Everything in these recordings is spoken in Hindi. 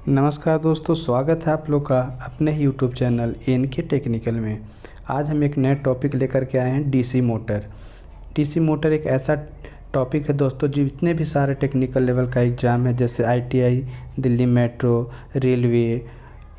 नमस्कार दोस्तों, स्वागत है आप लोग का अपने ही यूट्यूब चैनल एनके टेक्निकल में। आज हम एक नया टॉपिक लेकर के आए हैं डीसी मोटर। डीसी मोटर एक ऐसा टॉपिक है दोस्तों, जितने भी सारे टेक्निकल लेवल का एग्ज़ाम है जैसे ITI, Delhi metro, railway,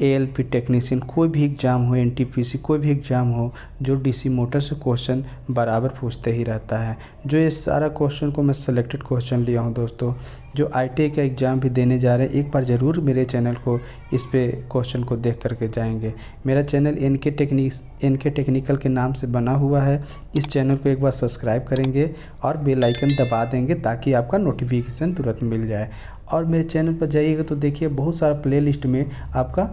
ALP technician, कोई भी एग्ज़ाम हो, एनटीपीसी कोई भी एग्ज़ाम हो, जो डीसी मोटर से क्वेश्चन बराबर पूछते ही रहता है। जो ये सारा क्वेश्चन को मैं सेलेक्टेड क्वेश्चन लिया हूँ दोस्तों, जो आईटीआई का एग्ज़ाम भी देने जा रहे हैं। एक बार ज़रूर मेरे चैनल को इस पे क्वेश्चन को देख करके जाएंगे। मेरा चैनल एनके टेक्निकल के नाम से बना हुआ है। इस चैनल को एक बार सब्सक्राइब करेंगे और बेल आइकन दबा देंगे ताकि आपका नोटिफिकेशन तुरंत मिल जाए। और मेरे चैनल पर जाइएगा तो देखिए बहुत सारा प्लेलिस्ट में आपका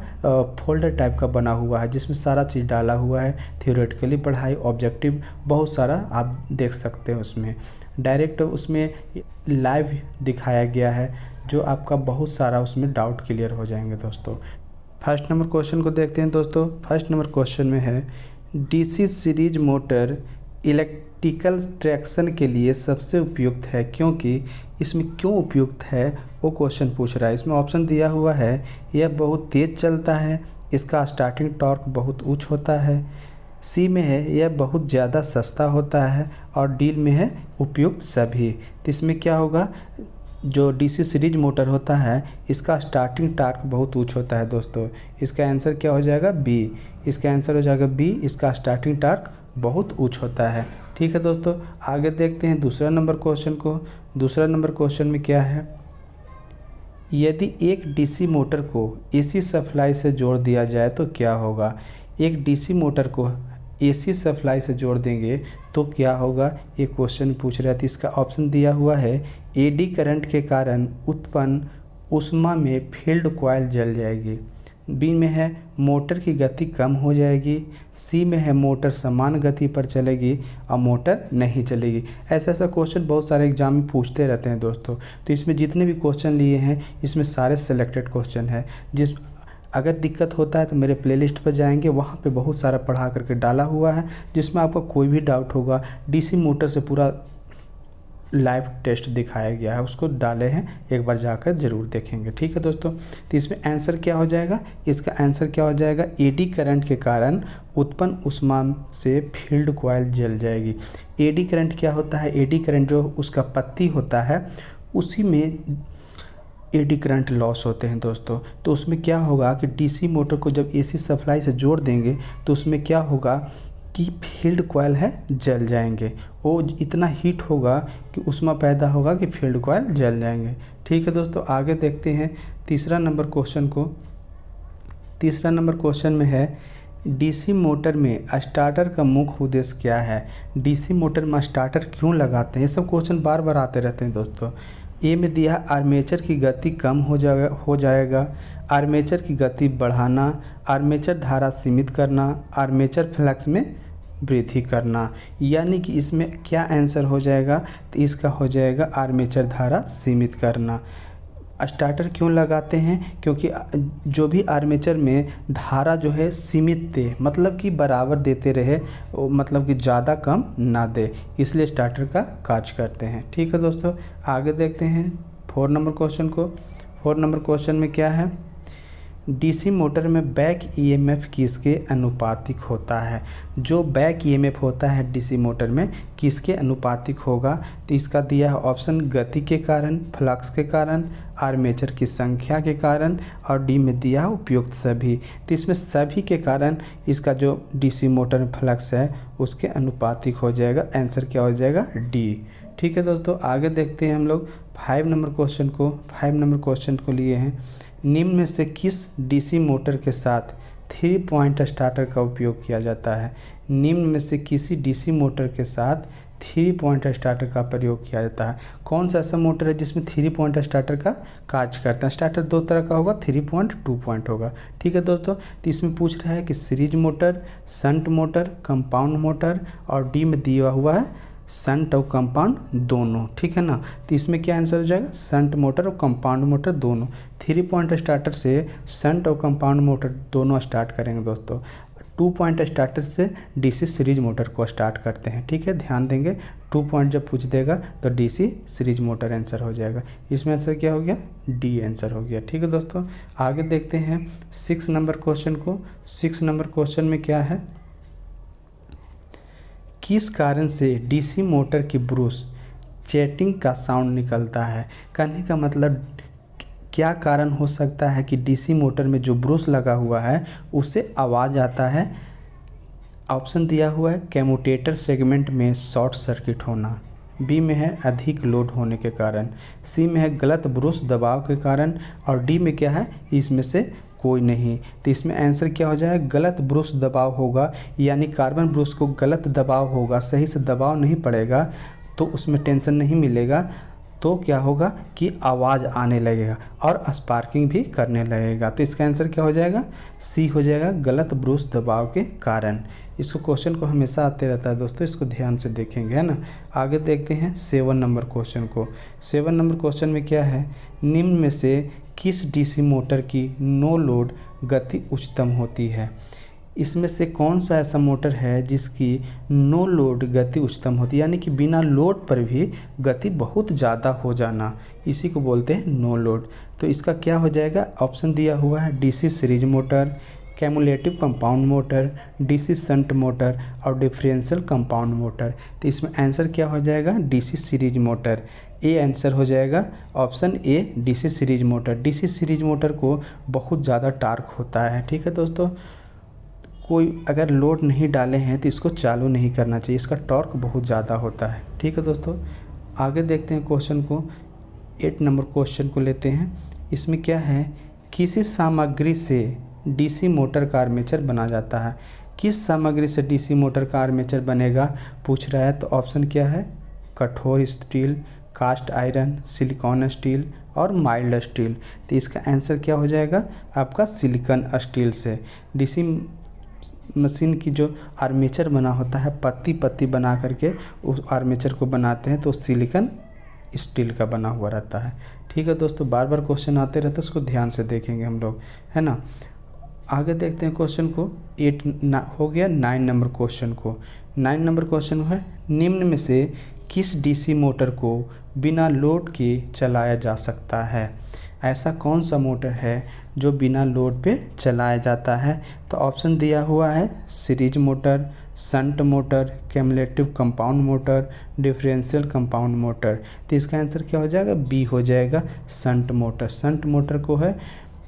फोल्डर टाइप का बना हुआ है, जिसमें सारा चीज़ डाला हुआ है। थियोरेटिकली पढ़ाई, ऑब्जेक्टिव, बहुत सारा आप देख सकते हैं। उसमें डायरेक्ट उसमें लाइव दिखाया गया है, जो आपका बहुत सारा उसमें डाउट क्लियर हो जाएंगे दोस्तों। फर्स्ट नंबर क्वेश्चन को देखते हैं दोस्तों। फर्स्ट नंबर क्वेश्चन में है, DC series motor electrical traction के लिए सबसे उपयुक्त है, क्योंकि इसमें क्यों उपयुक्त है वो क्वेश्चन पूछ रहा है। इसमें ऑप्शन दिया हुआ है, यह बहुत तेज़ चलता है, इसका स्टार्टिंग टॉर्क बहुत उच्च होता है, सी में है यह बहुत ज़्यादा सस्ता होता है, और डी में है उपयुक्त सभी। तो इसमें क्या होगा, जो डीसी सीरीज मोटर होता है इसका स्टार्टिंग टॉर्क बहुत उच्च होता है दोस्तों। इसका आंसर क्या हो जाएगा, बी। इसका आंसर हो जाएगा बी, इसका स्टार्टिंग टॉर्क बहुत उच्च होता है। ठीक है दोस्तों, आगे देखते हैं दूसरा नंबर क्वेश्चन को। दूसरा नंबर क्वेश्चन में क्या है, यदि एक डीसी मोटर को एसी सप्लाई से जोड़ दिया जाए तो क्या होगा। एक डीसी मोटर को एसी सप्लाई से जोड़ देंगे तो क्या होगा, ये क्वेश्चन पूछ रहा है। तो इसका ऑप्शन दिया हुआ है, एडी करंट के कारण उत्पन्न ऊष्मा में फील्ड कॉइल जल जाएगी, बी में है मोटर की गति कम हो जाएगी, सी में है मोटर समान गति पर चलेगी और मोटर नहीं चलेगी। ऐसा क्वेश्चन बहुत सारे एग्जाम में पूछते रहते हैं दोस्तों। तो इसमें जितने भी क्वेश्चन लिए हैं इसमें सारे सेलेक्टेड क्वेश्चन है। अगर दिक्कत होता है तो मेरे प्लेलिस्ट पर जाएंगे, वहाँ पे बहुत सारा पढ़ा करके डाला हुआ है, जिसमें आपका कोई भी डाउट होगा डीसी मोटर से पूरा लाइव टेस्ट दिखाया गया है, उसको डाले हैं, एक बार जाकर ज़रूर देखेंगे। ठीक है दोस्तों, तो इसमें आंसर क्या हो जाएगा, इसका आंसर क्या हो जाएगा, एडी करंट के कारण उत्पन्न ऊष्मा से फील्ड कॉइल जल जाएगी। एडी करंट क्या होता है, एडी करंट जो उसका पत्ती होता है उसी में एडी करंट लॉस होते हैं दोस्तों। तो उसमें क्या होगा कि डीसी मोटर को जब एसी सप्लाई से जोड़ देंगे तो उसमें क्या होगा कि फील्ड कॉइल है जल जाएंगे। वो इतना हीट होगा कि ऊष्मा पैदा होगा कि फील्ड कॉइल जल जाएंगे। ठीक है दोस्तों, आगे देखते हैं तीसरा नंबर क्वेश्चन को। तीसरा नंबर क्वेश्चन में है, डीसी मोटर में स्टार्टर का मुख्य उद्देश्य क्या है। डीसी मोटर में स्टार्टर क्यों लगाते हैं, ये सब क्वेश्चन बार बार आते रहते हैं दोस्तों। ए में दिया आर्मेचर की गति कम हो जाएगा, आर्मेचर की गति बढ़ाना, आर्मेचर धारा सीमित करना, आर्मेचर फ्लक्स में वृद्धि करना। यानी कि इसमें क्या आंसर हो जाएगा, तो इसका हो जाएगा आर्मेचर धारा सीमित करना। स्टार्टर क्यों लगाते हैं, क्योंकि जो भी आर्मेचर में धारा जो है सीमित दे, मतलब कि बराबर देते रहे, मतलब कि ज़्यादा कम ना दे, इसलिए स्टार्टर का कार्य करते हैं। ठीक है दोस्तों, आगे देखते हैं 4 नंबर क्वेश्चन को। 4 नंबर क्वेश्चन में क्या है, डीसी मोटर में बैक ईएमएफ किसके अनुपातिक होता है। जो बैक ईएमएफ होता है डीसी मोटर में किसके अनुपातिक होगा, तो इसका दिया है ऑप्शन गति के कारण, फ्लक्स के कारण, आर्मेचर की संख्या के कारण, और डी में दिया है उपयुक्त सभी। तो इसमें सभी के कारण इसका जो डीसी मोटर में फ्लक्स है उसके अनुपातिक हो जाएगा। आंसर क्या हो जाएगा, डी। ठीक है दोस्तों, आगे देखते हैं हम लोग 5 नंबर क्वेश्चन को। 5 नंबर क्वेश्चन को लिए हैं, निम्न में से किस डीसी मोटर के साथ 3 पॉइंट स्टार्टर का उपयोग किया जाता है। निम्न में से किसी डीसी मोटर के साथ 3 पॉइंट स्टार्टर का प्रयोग किया जाता है। कौन सा ऐसा मोटर है जिसमें 3 पॉइंट स्टार्टर का कार्य करता है। स्टार्टर 2 तरह का होगा, 3 पॉइंट, 2 पॉइंट होगा। ठीक है दोस्तों, तो इसमें पूछ रहा है कि series motor, shunt motor, compound motor, और डी में दिया हुआ है शंट और कंपाउंड दोनों। ठीक है ना, तो इसमें क्या आंसर हो जाएगा, शंट मोटर और कंपाउंड मोटर दोनों। 3 पॉइंट स्टार्टर से शंट और कंपाउंड मोटर दोनों स्टार्ट करेंगे दोस्तों। 2 पॉइंट स्टार्टर से डीसी सीरीज मोटर को स्टार्ट करते हैं। ठीक है, ध्यान देंगे 2 पॉइंट जब पूछ देगा तो डीसी सीरीज मोटर आंसर हो जाएगा। इसमें आंसर क्या हो गया, डी आंसर हो गया। ठीक है दोस्तों, आगे देखते हैं 6 नंबर क्वेश्चन को। 6 नंबर क्वेश्चन में क्या है, किस कारण से डीसी मोटर की ब्रूस चैटिंग का साउंड निकलता है। कहने का मतलब क्या कारण हो सकता है कि डीसी मोटर में जो ब्रूस लगा हुआ है उससे आवाज़ आता है। ऑप्शन दिया हुआ है कम्यूटेटर सेगमेंट में शॉर्ट सर्किट होना, बी में है अधिक लोड होने के कारण, सी में है गलत ब्रूस दबाव के कारण, और डी में क्या है, इसमें से कोई नहीं। तो इसमें आंसर क्या हो जाएगा, गलत ब्रूस दबाव होगा, यानी कार्बन ब्रूस को गलत दबाव होगा, सही से दबाव नहीं पड़ेगा तो उसमें टेंशन नहीं मिलेगा, तो क्या होगा कि आवाज़ आने लगेगा और स्पार्किंग भी करने लगेगा। तो इसका आंसर क्या हो जाएगा, सी हो जाएगा, गलत ब्रूस दबाव के कारण। इसको क्वेश्चन को हमेशा आते रहता है दोस्तों, इसको ध्यान से देखेंगे, है ना। आगे देखते हैं 7 नंबर क्वेश्चन को। 7 नंबर क्वेश्चन में क्या है, निम्न में से किस डीसी मोटर की नो लोड गति उच्चतम होती है। इसमें से कौन सा ऐसा मोटर है जिसकी नो लोड गति उच्चतम होती है, यानी कि बिना लोड पर भी गति बहुत ज़्यादा हो जाना, इसी को बोलते हैं नो लोड। तो इसका क्या हो जाएगा, ऑप्शन दिया हुआ है DC series motor, cumulative compound motor, DC shunt motor और डिफरेंशियल कंपाउंड मोटर। तो इसमें आंसर क्या हो जाएगा, DC series motor. A answer हो जाएगा option A, DC series motor. DC series motor को बहुत ज़्यादा टार्क होता है। ठीक है दोस्तों, कोई अगर लोड नहीं डाले हैं तो इसको चालू नहीं करना चाहिए, इसका टॉर्क बहुत ज़्यादा होता है। ठीक है दोस्तों, आगे देखते हैं क्वेश्चन को। 8 नंबर क्वेश्चन को लेते हैं। इसमें क्या है, किसी सामग्री से डीसी मोटर का आर्मेचर बना जाता है। किस सामग्री से डीसी मोटर का आर्मेचर बनेगा पूछ रहा है, तो ऑप्शन क्या है, कठोर steel, cast iron, silicon steel और माइल्ड स्टील। तो इसका आंसर क्या हो जाएगा आपका, सिलिकॉन स्टील से। डीसी मशीन की जो आर्मेचर बना होता है, पत्ती पत्ती बना करके उस आर्मेचर को बनाते हैं, तो सिलिकॉन स्टील का बना हुआ रहता है। ठीक है दोस्तों, बार बार क्वेश्चन आते रहते हैं, उसको ध्यान से देखेंगे हम लोग, है ना। आगे देखते हैं क्वेश्चन को। 8 हो गया 9 नंबर क्वेश्चन को। 9 नंबर क्वेश्चन है, निम्न में से किस डीसी मोटर को बिना लोड के चलाया जा सकता है। ऐसा कौन सा मोटर है जो बिना लोड पे चलाया जाता है। तो ऑप्शन दिया हुआ है series motor, shunt motor, cumulative compound motor, differential compound motor. तो इसका आंसर क्या हो जाएगा, बी हो जाएगा, शंट मोटर। शंट मोटर को है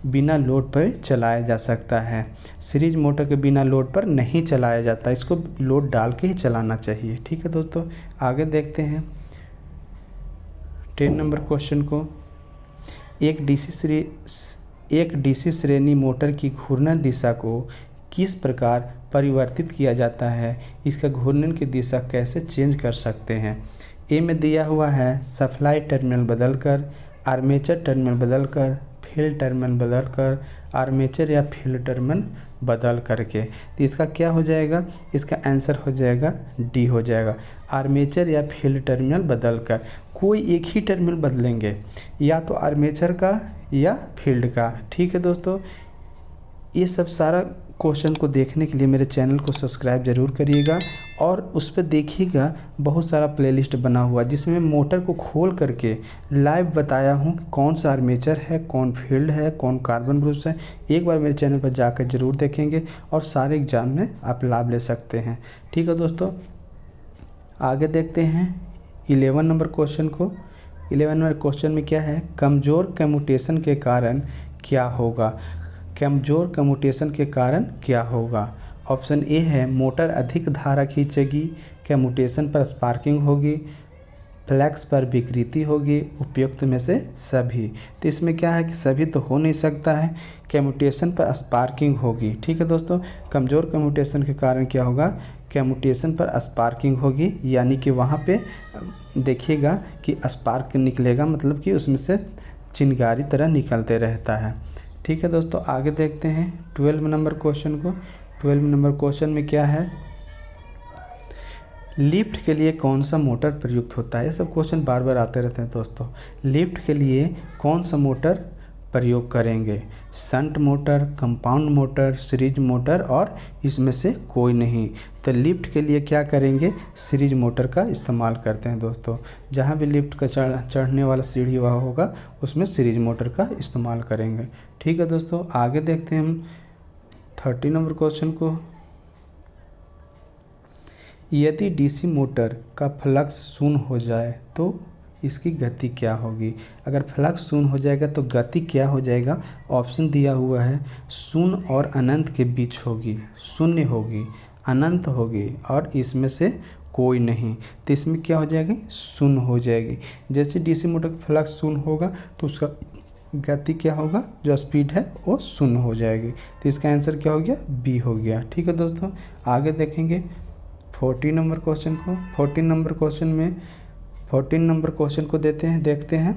बिना लोड पर चलाया जा सकता है। सीरीज मोटर के बिना लोड पर नहीं चलाया जाता, इसको लोड डाल के ही चलाना चाहिए। ठीक है दोस्तों, आगे देखते हैं 10 नंबर क्वेश्चन को। एक डीसी श्रेणी मोटर की घूर्णन दिशा को किस प्रकार परिवर्तित किया जाता है, इसका घूर्णन की दिशा कैसे चेंज कर सकते हैं। ए में दिया हुआ है सप्लाई टर्मिनल बदलकर, आर्मेचर टर्मिनल बदलकर, फील्ड टर्मिनल बदलकर, आर्मेचर या फील्ड टर्मिनल बदल करके। तो इसका क्या हो जाएगा, इसका आंसर हो जाएगा डी हो जाएगा, आर्मेचर या फील्ड टर्मिनल बदलकर। कोई एक ही टर्मिनल बदलेंगे, या तो आर्मेचर का या फील्ड का। ठीक है दोस्तों, ये सब सारा क्वेश्चन को देखने के लिए मेरे चैनल को सब्सक्राइब ज़रूर करिएगा और उस पर देखिएगा, बहुत सारा प्लेलिस्ट बना हुआ जिसमें मैं मोटर को खोल करके लाइव बताया हूँ कि कौन सा आर्मेचर है, कौन फील्ड है, कौन कार्बन ब्रूस है। एक बार मेरे चैनल पर जाकर ज़रूर देखेंगे और सारे एग्जाम में आप लाभ ले सकते हैं। ठीक है दोस्तों, आगे देखते हैं 11 नंबर क्वेश्चन को। 11 नंबर क्वेश्चन में क्या है, कमज़ोर कम्यूटेशन के कारण क्या होगा। कमज़ोर कम्यूटेशन के कारण क्या होगा। ऑप्शन ए है मोटर अधिक धारा खींचेगी, कम्यूटेशन पर स्पार्किंग होगी, फ्लैक्स पर विकृति होगी, उपयुक्त में से सभी। तो इसमें क्या है कि सभी तो हो नहीं सकता है, कम्यूटेशन पर स्पार्किंग होगी। ठीक है दोस्तों, कमज़ोर कम्यूटेशन के कारण क्या होगा, कम्यूटेशन पर स्पार्किंग होगी, यानी कि वहाँ पे देखिएगा कि स्पार्क निकलेगा, मतलब कि उसमें से चिंगारी तरह निकलते रहता है। ठीक है दोस्तों, आगे देखते हैं 12 नंबर क्वेश्चन को। 12 नंबर क्वेश्चन में क्या है, लिफ्ट के लिए कौन सा मोटर प्रयुक्त होता है। ये सब क्वेश्चन बार बार आते रहते हैं दोस्तों। लिफ्ट के लिए कौन सा मोटर प्रयोग करेंगे? Shunt motor, compound motor, series motor और इसमें से कोई नहीं। तो लिफ्ट के लिए क्या करेंगे? सीरीज मोटर का इस्तेमाल करते हैं दोस्तों। जहाँ भी लिफ्ट का चढ़ने वाला सीढ़ी हुआ होगा उसमें सीरीज मोटर का इस्तेमाल करेंगे। ठीक है दोस्तों, आगे देखते हैं हम 30 नंबर क्वेश्चन को। यदि डीसी मोटर का फ्लक्स शून्य हो जाए तो इसकी गति क्या होगी? अगर फ्लक्स शून्य हो जाएगा तो गति क्या हो जाएगा? ऑप्शन दिया हुआ है, शून्य और अनंत के बीच होगी, शून्य होगी, अनंत होगी और इसमें से कोई नहीं। तो इसमें क्या हो जाएगी? शून्य हो जाएगी। जैसे डीसी मोटर का फ्लक्स शून्य होगा तो उसका गति क्या होगा? जो स्पीड है वो शून्य हो जाएगी। तो इसका आंसर क्या हो गया? बी हो गया। ठीक है दोस्तों, आगे देखेंगे 14 नंबर क्वेश्चन को। 14 नंबर क्वेश्चन को देखते हैं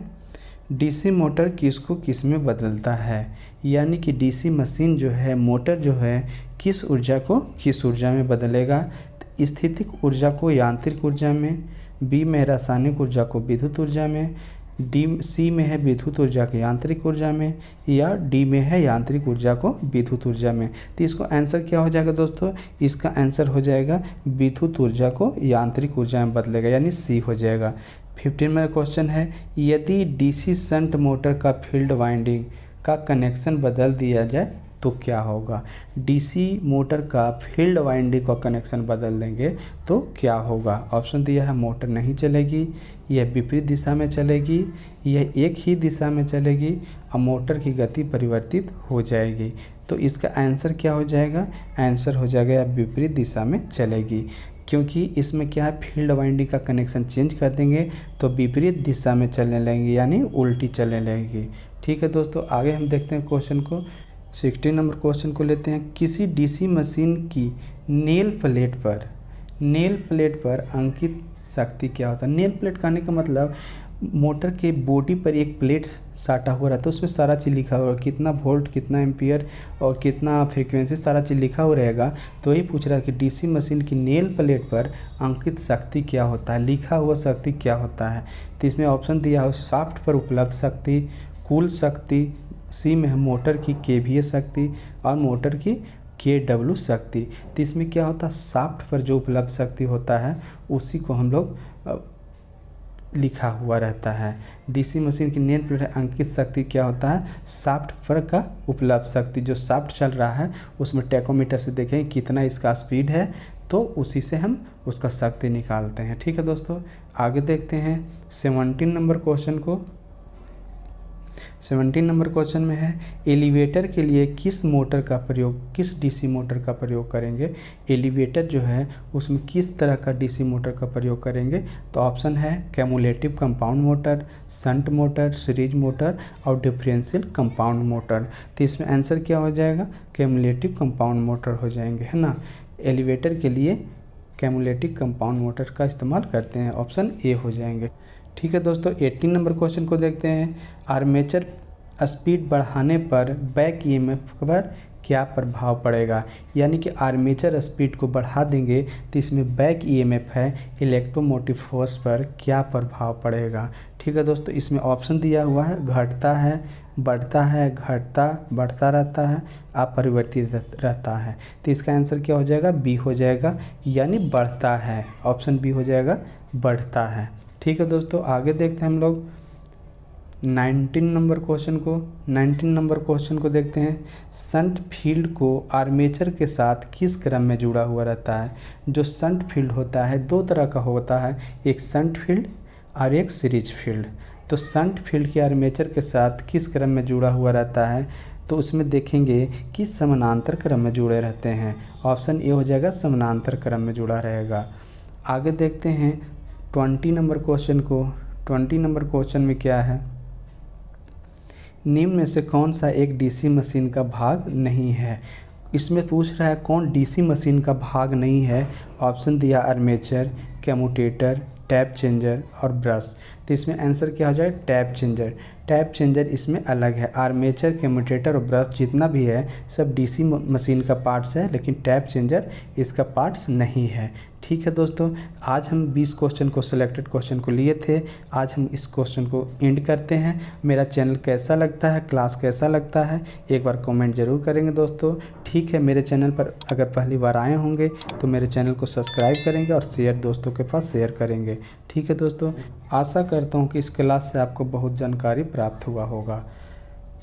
डीसी मोटर किसको किस में बदलता है? यानी कि डीसी मशीन जो है, मोटर जो है, किस ऊर्जा को किस ऊर्जा में बदलेगा? स्थितिक ऊर्जा को यांत्रिक ऊर्जा में, बी में रासायनिक ऊर्जा को विद्युत ऊर्जा में, सी में है विद्युत ऊर्जा को यांत्रिक ऊर्जा में, या डी में है यांत्रिक ऊर्जा को विद्युत ऊर्जा में। तो इसको आंसर क्या हो जाएगा दोस्तों? इसका आंसर हो जाएगा विद्युत ऊर्जा को यांत्रिक ऊर्जा में बदलेगा, यानी सी हो जाएगा। 15 में क्वेश्चन है, यदि डीसी शंट मोटर का फील्ड वाइंडिंग का कनेक्शन बदल दिया जाए तो क्या होगा? डीसी मोटर का फील्ड वाइंडिंग का कनेक्शन बदल देंगे तो क्या होगा? ऑप्शन दिया है, मोटर नहीं चलेगी, यह विपरीत दिशा में चलेगी, यह एक ही दिशा में चलेगी और मोटर की गति परिवर्तित हो जाएगी। तो इसका आंसर क्या हो जाएगा? आंसर हो जाएगा यह विपरीत दिशा में चलेगी, क्योंकि इसमें क्या है, फील्ड वाइंडिंग का कनेक्शन चेंज कर देंगे तो विपरीत दिशा में चलने लगेंगे, यानी उल्टी चलने लगेगी। ठीक है दोस्तों, आगे हम देखते हैं क्वेश्चन को। 16 नंबर क्वेश्चन को लेते हैं। किसी डीसी मशीन की नेल प्लेट पर अंकित शक्ति क्या होता है? नेल प्लेट कहने का मतलब मोटर के बॉडी पर एक प्लेट साटा हुआ रहता है, उसमें सारा चीज़ लिखा हुआ है, कितना वोल्ट, कितना एम्पियर और कितना फ्रीक्वेंसी, सारा चीज़ लिखा हुआ रहेगा। तो यही पूछ रहा है कि डीसी मशीन की नेल प्लेट पर अंकित शक्ति क्या होता है, लिखा हुआ शक्ति क्या होता है? तो इसमें ऑप्शन दिया हो, शाफ्ट पर उपलब्ध शक्ति, कुल शक्ति, सी में है मोटर की केवीए शक्ति और मोटर की केडब्ल्यू शक्ति। तो इसमें क्या होता है, शाफ्ट पर जो उपलब्ध शक्ति होता है उसी को हम लोग लिखा हुआ रहता है। डीसी मशीन की नेल प्लेट अंकित शक्ति क्या होता है? शाफ्ट पर का उपलब्ध शक्ति, जो शाफ्ट चल रहा है उसमें टैकोमीटर से देखेंगे कितना इसका स्पीड है, तो उसी से हम उसका शक्ति निकालते हैं। ठीक है दोस्तों, आगे देखते हैं 17 नंबर क्वेश्चन को। 17 नंबर क्वेश्चन में है, एलिवेटर के लिए किस डीसी मोटर का प्रयोग करेंगे? एलिवेटर जो है उसमें किस तरह का डीसी मोटर का प्रयोग करेंगे? तो ऑप्शन है cumulative compound motor, shunt motor, series motor और डिफरेंशियल कंपाउंड मोटर। तो इसमें आंसर क्या हो जाएगा? कैमुलेटिव कंपाउंड मोटर हो जाएंगे, है ना। एलिवेटर के लिए कैमुलेटिव कंपाउंड मोटर का इस्तेमाल करते हैं, ऑप्शन ए हो जाएंगे। ठीक है दोस्तों, 18 नंबर क्वेश्चन को देखते हैं। आर्मेचर स्पीड बढ़ाने पर बैक ईएमएफ पर क्या प्रभाव पड़ेगा? यानी कि आर्मेचर स्पीड को बढ़ा देंगे तो इसमें बैक ईएमएफ है, इलेक्ट्रोमोटिव फोर्स पर क्या प्रभाव पड़ेगा? ठीक है दोस्तों, इसमें ऑप्शन दिया हुआ है, घटता है, बढ़ता है, बढ़ता रहता है, अपरिवर्तित रहता है। तो इसका आंसर क्या हो जाएगा? बी हो जाएगा, यानी बढ़ता है। ऑप्शन बी हो जाएगा, बढ़ता है। ठीक है दोस्तों, आगे देखते हैं हम लोग 19 नंबर क्वेश्चन को। 19 नंबर क्वेश्चन को देखते हैं। शंट फील्ड को आर्मेचर के साथ किस क्रम में जुड़ा हुआ रहता है? जो शंट फील्ड होता है दो तरह का होता है, एक शंट फील्ड और एक सीरीज फील्ड। तो शंट फील्ड के आर्मेचर के साथ किस क्रम में जुड़ा हुआ रहता है? तो उसमें देखेंगे कि समानांतर क्रम में जुड़े रहते हैं। ऑप्शन ए हो जाएगा, समानांतर क्रम में जुड़ा रहेगा। आगे देखते हैं 20 नंबर क्वेश्चन को। 20 नंबर क्वेश्चन में क्या है, निम्न में से कौन सा एक डीसी मशीन का भाग नहीं है? इसमें पूछ रहा है कौन डीसी मशीन का भाग नहीं है। ऑप्शन दिया आर्मेचर, कम्यूटेटर, टैप चेंजर और ब्रश। तो इसमें आंसर क्या हो जाए? Tap changer. टैप चेंजर इसमें अलग है। आर्मेचर, कम्यूटेटर और ब्रश जितना भी है सब डीसी मशीन का पार्ट्स है, लेकिन टैप चेंजर इसका पार्ट्स नहीं है। ठीक है दोस्तों, आज हम 20 क्वेश्चन को सिलेक्टेड क्वेश्चन को लिए थे। आज हम इस क्वेश्चन को एंड करते हैं। मेरा चैनल कैसा लगता है, क्लास कैसा लगता है, एक बार कमेंट ज़रूर करेंगे दोस्तों। ठीक है, मेरे चैनल पर अगर पहली बार आए होंगे तो मेरे चैनल को सब्सक्राइब करेंगे और शेयर दोस्तों के पास शेयर करेंगे। ठीक है दोस्तों, आशा करता हूँ कि इस क्लास से आपको बहुत जानकारी प्राप्त हुआ होगा।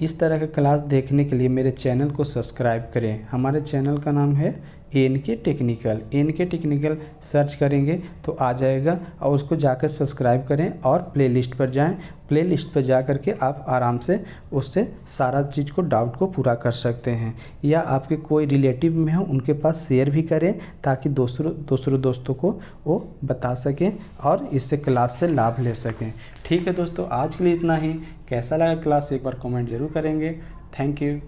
इस तरह का क्लास देखने के लिए मेरे चैनल को सब्सक्राइब करें। हमारे चैनल का नाम है NK technical. NK technical search करेंगे तो आ जाएगा और उसको जाकर सब्सक्राइब करें और प्लेलिस्ट पर जाएं। प्लेलिस्ट पर जा कर के आप आराम से उससे सारा चीज़ को डाउट को पूरा कर सकते हैं, या आपके कोई रिलेटिव में हो उनके पास शेयर भी करें ताकि दूसरों दोस्तों को वो बता सकें और इससे क्लास से लाभ ले सकें। ठीक है दोस्तों, आज के लिए इतना ही। कैसा लगा क्लास एक बार कमेंट ज़रूर करेंगे। Thank you.